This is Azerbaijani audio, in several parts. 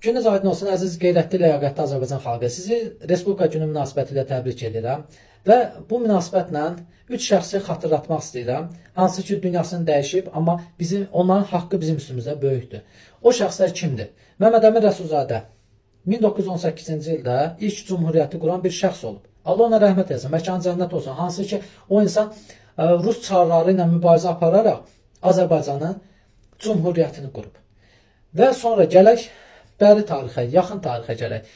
Gününüz aydın olsun, əziz qeyrətli, ləyaqətli Azərbaycan xalqı. Sizi Respublika günü münasibətilə təbrik edirəm və bu münasibətlə 3 şəxsi xatırlatmaq istəyirəm. Hansı ki, dünyasını dəyişib, amma onların haqqı bizim üstümüzdə böyükdür. O şəxslər kimdir? Məhəmməd Əmin Rəsulzadə 1918-ci ildə ilk cumhuriyyəti quran bir şəxs olub. Allah ona rəhmət etsin, məkanı cənnət olsun. Hansı ki, o insan Rus çarları ilə mübarizə apararaq Azərbaycanın cumhuriyyətini qurub. Və sonra gələk bəri tarixə, yaxın tarixə gələk.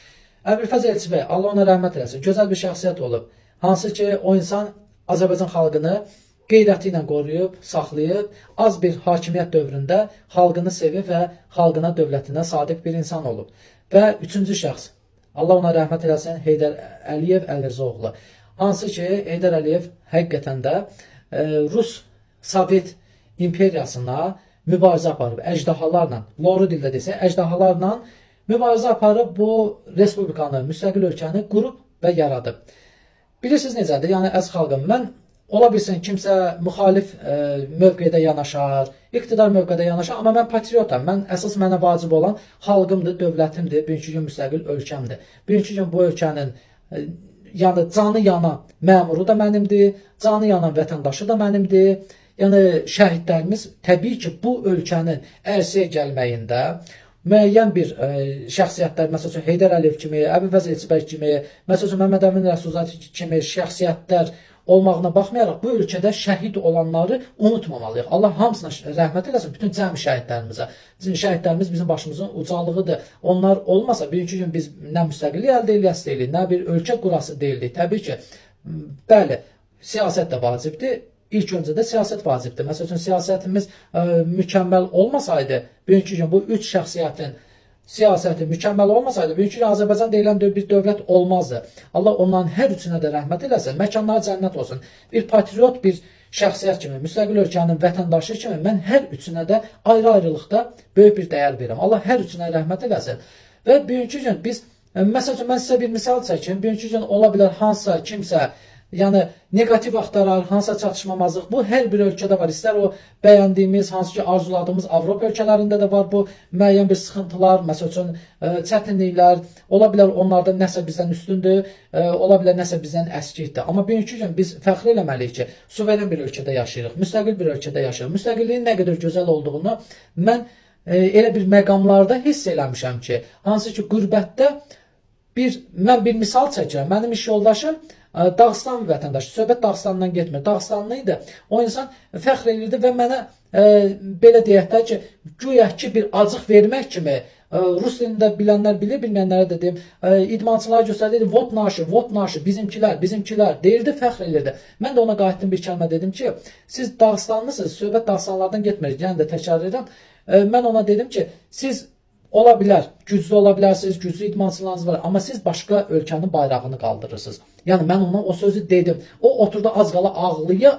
Əbülfəz Elçibəy, Allah ona rəhmət eləsin, gözəl bir şəxsiyyət olub. Hansı ki, o insan Azərbaycan xalqını qeyrəti ilə qoruyub, saxlayıb, az bir hakimiyyət dövründə xalqını sevib və xalqına, dövlətinə sadiq bir insan olub. Və üçüncü şəxs, Allah ona rəhmət eləsin, Heydər Əliyev Əlirzoğlu. Hansı ki, Heydər Əliyev həqiqətən də Rus Sovet imperiyasına mübarizə aparıb, əjdahalarla, loru dildə desə, əjdahalarla mübarizə aparıb bu respublikanı, müstəqil ölkəni qurub və yaradıb. Bilirsiniz necədir? Yəni, əziz xalqım, mən ola bilsin kimsə müxalif mövqedə yanaşar, iqtidar mövqedə yanaşar, amma mən patriotam. Əsas mənə vacib olan xalqımdır, dövlətimdir, bugünkü gün müstəqil ölkəmdir. Bugünkü gün bu ölkənin yəni canı yanan məmuru da mənimdir, canı yanan vətəndaşı da mənimdir. Yəni, şəhidlərimiz təbii ki, bu ölkənin ərsəyə gəlməyində müəyyən bir şəxsiyyətlər, məsələn, Heydər Əliyev kimi, Əbülfəz Elçibəy kimi, məsələn, Məhəmməd Əmin Rəsulzadə kimi şəxsiyyətlər olmağına baxmayaraq bu ölkədə şəhid olanları unutmamalıyıq. Allah hamısına rəhmət eləsin, bütün cəmi şəhidlərimizə. Şəhidlərimiz bizim başımızın ucalığıdır. Onlar olmasa, bugünkü gün biz nə müstəqillik əldə eləyəsi deyilik, nə bir ölkə qurası deyilik. Təbii ki, bəli, siyasət də vacibdir. İlk öncə də siyasət vacibdir. Məsələn, siyasətimiz mükəmməl olmasaydı, bugünkü gün bu üç şəxsiyyətin siyasəti mükəmməl olmasaydı, bugünkü gün Azərbaycan deyilən bir dövlət olmazdı. Allah onların hər üçünə də rəhmət eləsin, məkanları cənnət olsun. Bir patriot, bir şəxsiyyət kimi, müstəqil ölkənin vətəndaşı kimi mən hər üçünə də ayrı-ayrılıqda böyük bir dəyər verirəm. Allah hər üçünə rəhmət eləsin. Və bugünkü gün biz, məsələn, mən sizə bir misal çəkim, bugünkü gün ola bilər hansısa kimsə, yəni negativ axtarar, hansısa çatışmamazlıq, bu hər bir ölkədə var. İstər o bəyəndiyimiz, hansı ki arzuladığımız Avropa ölkələrində də var bu müəyyən bir sıxıntılar, məsələn, çətinliklər, ola bilər onlardan nəsə bizdən üstündür, ola bilər nəsə bizdən əskikdir. Amma bugünkü gün biz fəxr eləməliyik ki, suveren bir ölkədə yaşayırıq, müstəqil bir ölkədə yaşayırıq. Müstəqilliyin nə qədər gözəl olduğunu mən elə bir məqamlarda hiss eləmişəm ki, hansı ki qürbətdə mən bir misal çəkirəm. Mənim iş yoldaşım Dağıstan vətəndaşı, söhbət Dağıstandan getmir. Dağıstanlı idi. O insan fəxr edirdi və mənə belə deyək də ki, güya ki bir acıq vermək kimi, Rus dilində bilənlər bilir, bilməyənlərə də deyim, idmançılara göstərdi, vot naşı, bizimkilər, deyirdi, fəxr edirdi. Mən də ona qayıtdım bir kəlmə dedim ki, siz Dağıstanlısınız, söhbət Dağıstanlardan getmir, yəni də təkrar edirəm. Mən ona dedim ki, siz ola bilər, güclü ola bilərsiniz, güclü idmançılarınız var, amma siz başqa ölkənin bayrağını qaldırırsınız. Yəni, mən ona o sözü dedim. O oturdu az qala ağlıya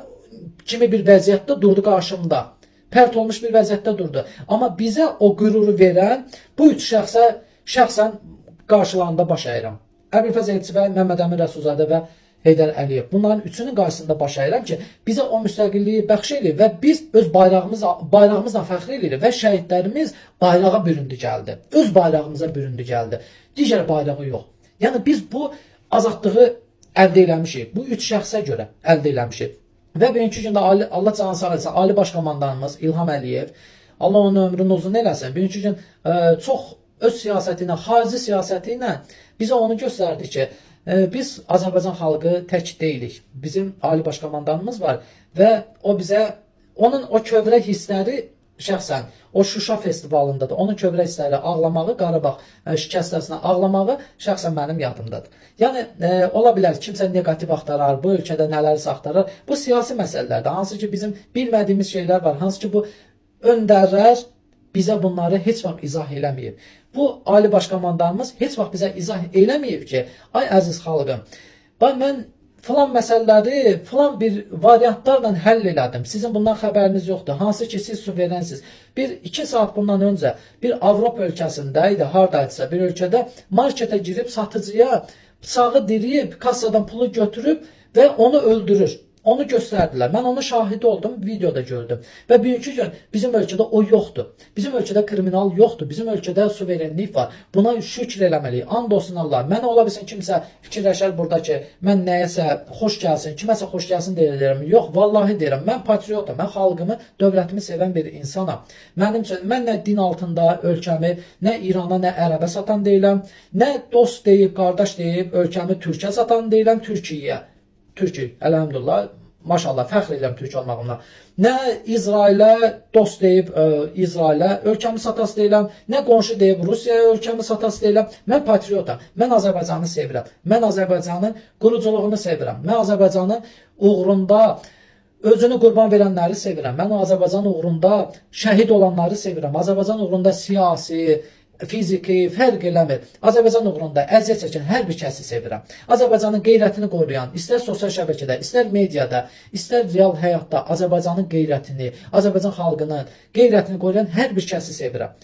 kimi bir vəziyyətdə durdu qarşımda. Pərt olmuş bir vəziyyətdə durdu. Amma bizə o qüruru verən bu üç şəxsən qarşılarında baş əyirəm. Əbülfəz Elçibəy, Məhəmməd Əmin Rəsulzadə və Heydər Əliyev. Bunların üçünün qarşısında baş əyirəm ki, bizə o müstəqilliyi bəxş edir və biz öz bayrağımızla fəxr edirik və şəhidlərimiz bayrağa büründü gəldi. Öz bayrağımıza büründü gəldi. Digər bayrağı yox. Yəni, biz bu azadlığı əldə eləmişik. Bu üç şəxsə görə əldə eləmişik. Və bugünkü gündə Allah canı sağ etsin, Ali Baş Komandanımız İlham Əliyev, Allah onun ömrünü uzun eləsin. Bugünkü gün çox öz siyasəti ilə, xarici siyasəti ilə bizə onu göstərdi ki, biz Azərbaycan xalqı tək deyilik. Bizim Ali Baş Komandanımız var və o bizə, onun o kövrək hissləri şəxsən, o Şuşa festivalında da onun kövrək hissləri ağlamağı, Qarabağ şikəstəsinə ağlamağı şəxsən mənim yadımdadır. Yəni, ola bilər kimsə negativ axtarar, bu ölkədə nələrsə axtarar. Bu siyasi məsələlərdir, hansı ki bizim bilmədiyimiz şeylər var, hansı ki bu öndərlər bizə bunları heç vaxt izah eləməyib. Bu Ali Baş Komandanımız heç vaxt bizə izah eləməyib ki, ay əziz xalqım, mən filan məsələləri filan bir variantlarla həll elədim. Sizin bundan xəbəriniz yoxdur. Hansı ki siz suverensiz. 1-2 saat bundan öncə bir Avropa ölkəsində idi, haradaydısa bir ölkədə marketə girib satıcıya bıçağı diriyib, kassadan pulu götürüb və onu öldürür. Onu göstərdilər. Mən onun şahidi oldum, videoda gördüm. Və bugünkü gün bizim ölkədə o yoxdur. Bizim ölkədə kriminal yoxdur. Bizim ölkədə suverenlik var. Buna şükür eləməliyik. And olsun Allah. Mən ola bilsin kimsə fikirləşər burada ki, mən nəyəsə xoş gəlsin, kiməsə xoş gəlsin deyirəm. Yox, vallahi deyirəm. Mən patriotam. Mən xalqımı, dövlətimi sevən bir insanam. Mənim üçün mən nə din altında ölkəmi, nə İrana, nə Ərəbə satan deyiləm, nə dost deyib, qardaş deyib ölkəmi Türkiyə satan deyiləm, Türkiyəyə. Türkiyə, əlhəmdülillah, maşallah, fəxr edirəm Türk olmağımla. Nə İsrailə dost deyib İsrailə ölkəmi satası deyiləm, nə qonşu deyib Rusiyaya ölkəmi satası deyiləm. Mən patriotam, mən Azərbaycanı sevirəm, mən Azərbaycanın quruculuğunu sevirəm, mən Azərbaycanın uğrunda özünü qurban verənləri sevirəm, mən Azərbaycan uğrunda şəhid olanları sevirəm, Azərbaycan uğrunda siyasi, fiziki fərq eləmir. Azərbaycan uğrunda əziyyət çəkən hər bir kəsi sevirəm. Azərbaycanın qeyrətini qoruyan, istər sosial şəbəkədə, istər mediada, istər real həyatda Azərbaycanın qeyrətini, Azərbaycan xalqının qeyrətini qoruyan hər bir kəsi sevirəm.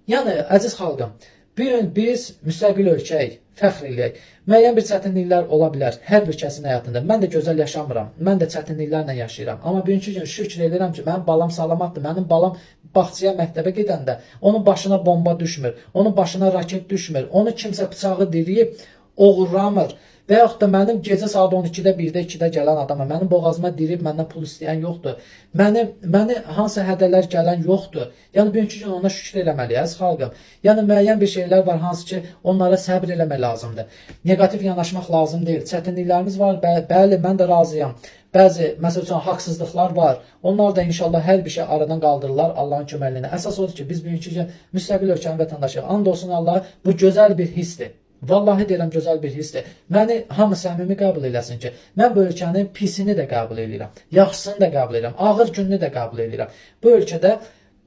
Yəni, əziz xalqım, bir gün biz müstəqil ölkəyik, fəxr eləyək. Müəyyən bir çətinliklər ola bilər hər bir kəsin həyatında. Mən də gözəl yaşamıram, mən də çətinliklərlə yaşayıram. Amma bugünkü gün şükür edirəm ki, mənim balam salamatdır. Mənim balam bağçaya, məktəbə gedəndə onun başına bomba düşmür, onun başına raket düşmür, onu kimsə bıçağı diriyib oğurlamır. Və yaxud da mənim gecə saat 12-də, 1-də, 2-də gələn adama, mənim boğazıma dirib məndən pul istəyən yoxdur. Məni hansı hədələr gələn yoxdur. Yəni, bugünkü gün ona şükür eləməliyik, əziz xalqım. Yəni, müəyyən bir şeylər var, hansı ki, onlara səbr eləmək lazımdır. Negativ yanaşmaq lazım deyil. Çətinliklərimiz var, bəli, mən də razıyam. Bəzi, məsəl üçün, haqsızlıqlar var. Onlar da inşallah hər bir şey aradan qaldırırlar Allahın köməkliğinə. Əsas odur ki, biz bugünkü gün müstəqil ölkənin vətəndaşıyıq. And olsun Allah, bu gözəl bir hissdir. Vallahi deyirəm, gözəl bir hissdir. Məni hamı səmimi qəbul eləsin ki, mən bu ölkənin pisini də qəbul edirəm, yaxşısını da qəbul edirəm, ağır gününü də qəbul edirəm. Bu ölkədə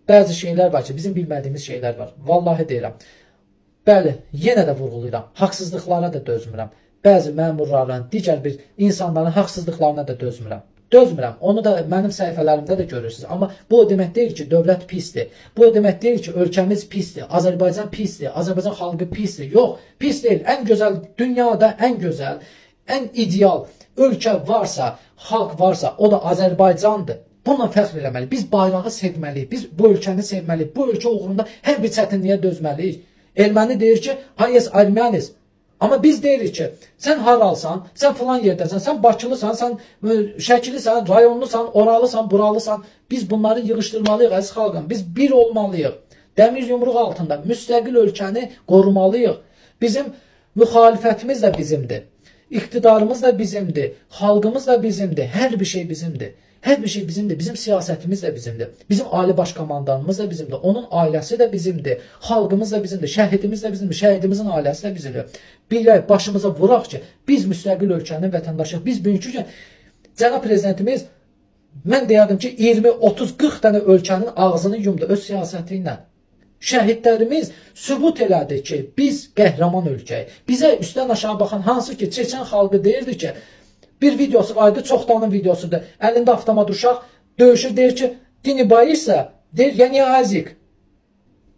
bəzi şeylər var ki, bizim bilmədiyimiz şeylər var. Vallahi deyirəm. Bəli, yenə də vurğulayıram, haqsızlıqlara da dözmürəm. Bəzi məmurların, digər bir insanların haqsızlıqlarına da dözmürəm. Dözmürəm. Onu da mənim səhifələrimdə də görürsünüz. Amma bu o demək deyil ki, dövlət pisdir. Bu o demək deyil ki, ölkəmiz pisdir. Azərbaycan pisdir. Azərbaycan xalqı pisdir. Yox, pis deyil. Ən gözəl, dünyada ən gözəl, ən ideal ölkə varsa, xalq varsa, o da Azərbaycandır. Bununla fəxr eləməliyik. Biz bayrağı sevməliyik. Biz bu ölkəni sevməliyik. Bu ölkə uğrunda hər bir çətinliyə dözməliyik. Erməni deyir ki, hayes armyanis. Amma biz deyirik ki, sən haralsan, sən filan yerdəsən, sən Bakılısan, sən Şəkilisən, rayonlusan, oralısan, buralısan. Biz bunları yığışdırmalıyıq, əziz xalqım. Biz bir olmalıyıq. Dəmir yumruq altında müstəqil ölkəni qorumalıyıq. Bizim müxalifətimiz də bizimdir. İqtidarımız da bizimdir. Xalqımız da bizimdir. Hər bir şey bizimdir. Hər bir şey bizimdir. Bizim siyasətimiz də bizimdir. Bizim ali baş komandanımız da bizimdir. Onun ailəsi də bizimdir. Xalqımız da bizimdir. Şəhidimiz də bizimdir. Şəhidimizin ailəsi də bizimdir. Bilək, başımıza vuraq ki, biz müstəqil ölkənin vətəndaşıyıq. Biz bugünkü gün cənab prezidentimiz, mən deyərdim ki, 20, 30, 40 dənə ölkənin ağzını yumdu öz siyasəti ilə. Şəhidlərimiz sübut elədi ki, biz qəhrəman ölkəyik. Bizə üstdən aşağı baxan, hansı ki, Çeçen xalqı deyirdi ki, bir videosu vardı, çoxdanın videosudur. Əlində avtomat uşaq döyüşür, deyir ki, dini bayırsa, deyir, yəni azik.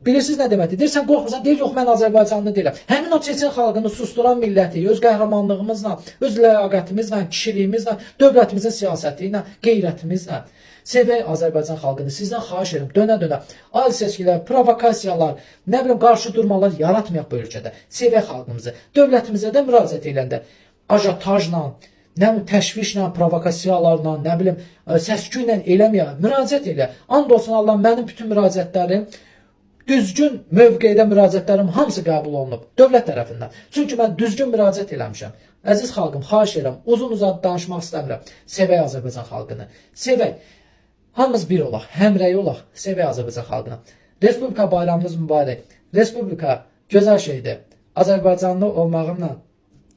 Bilirsiniz nə deməkdir? Deyir, sən qorxmursan, deyir, yox, mən Azərbaycanlı deyirəm. Həmin o Çeçen xalqını susturan milləti, öz qəhrəmanlığımızla, öz ləyaqətimizlə, kişiliyimizlə, dövlətimizin siyasəti ilə, qeyrətimizlə. Sevək Azərbaycan xalqını, sizdən xahiş edirəm, dönə-dönə, ali seçkilər, provokasiyalar, nə bilim, qarşı durmalar yaratmayaq bu ölkədə. Sevək xalqımızı, dövlətimizə də müraciət eləndə, ajatajla, nə bilim, təşvişlə, provokasiyalarla, nə bilim, səsküylə eləməyək, müraciət elə. And olsun Allah, mənim bütün müraciətlərim, düzgün mövqedə müraciətlərim hamısı qəbul olunub dövlət tərəfindən. Çünki mən düzgün müraciət eləmişəm. Əziz xalqım, xahiş edirəm, uzun-uzad danışmaq istəmirəm. Sevək Azərbaycan xalqını. Sevək. Hamımız bir olaq, həmrəy olaq. Sevək Azərbaycan xalqını. Respublika bayramımız mübarək. Respublika gözəl şeydir. Azərbaycanlı olmağımla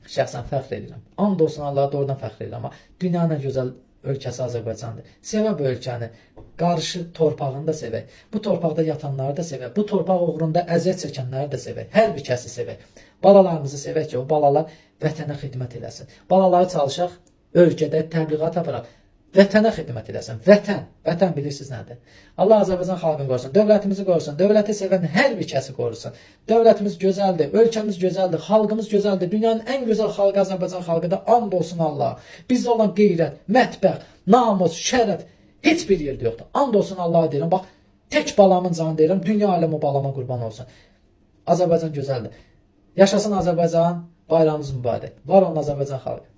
şəxsən fəxr edirəm. And olsun Allah'a doğrudan fəxr edirəm. Amma dünyanın gözəl ölkəsi Azərbaycandır. Sevək bu ölkəni. Qarşı torpağını da sevək. Bu torpaqda yatanları da sevək. Bu torpaq uğrunda əziyyət çəkənləri də sevək. Hər bir kəsi sevək. Balalarımızı sevək ki, o balalar vətənə xidmət eləsin. Balaları çalışaq, ölkədə təbliğat aparaq. vətənə xidmət edəsən. Vətən bilirsiniz nədir? Allah Azərbaycan xalqını qorusun, dövlətimizi qorusun, dövləti sevən hər bir kəsi qorusun. Dövlətimiz gözəldir, ölkəmiz gözəldir, xalqımız gözəldir. Dünyanın ən gözəl xalqı Azərbaycan xalqıdır. And olsun Allah. Bizdə olan qeyrət, mətbəx, namus, şərəf heç bir yerdə yoxdur. And olsun Allah'a deyirəm. Bax, tək balamın canı deyirəm, dünya aləmi balama qurban olsun. Azərbaycan gözəldir. Yaşasın Azərbaycan, bayramımız mübarək. Var olun Azərbaycan xalqı.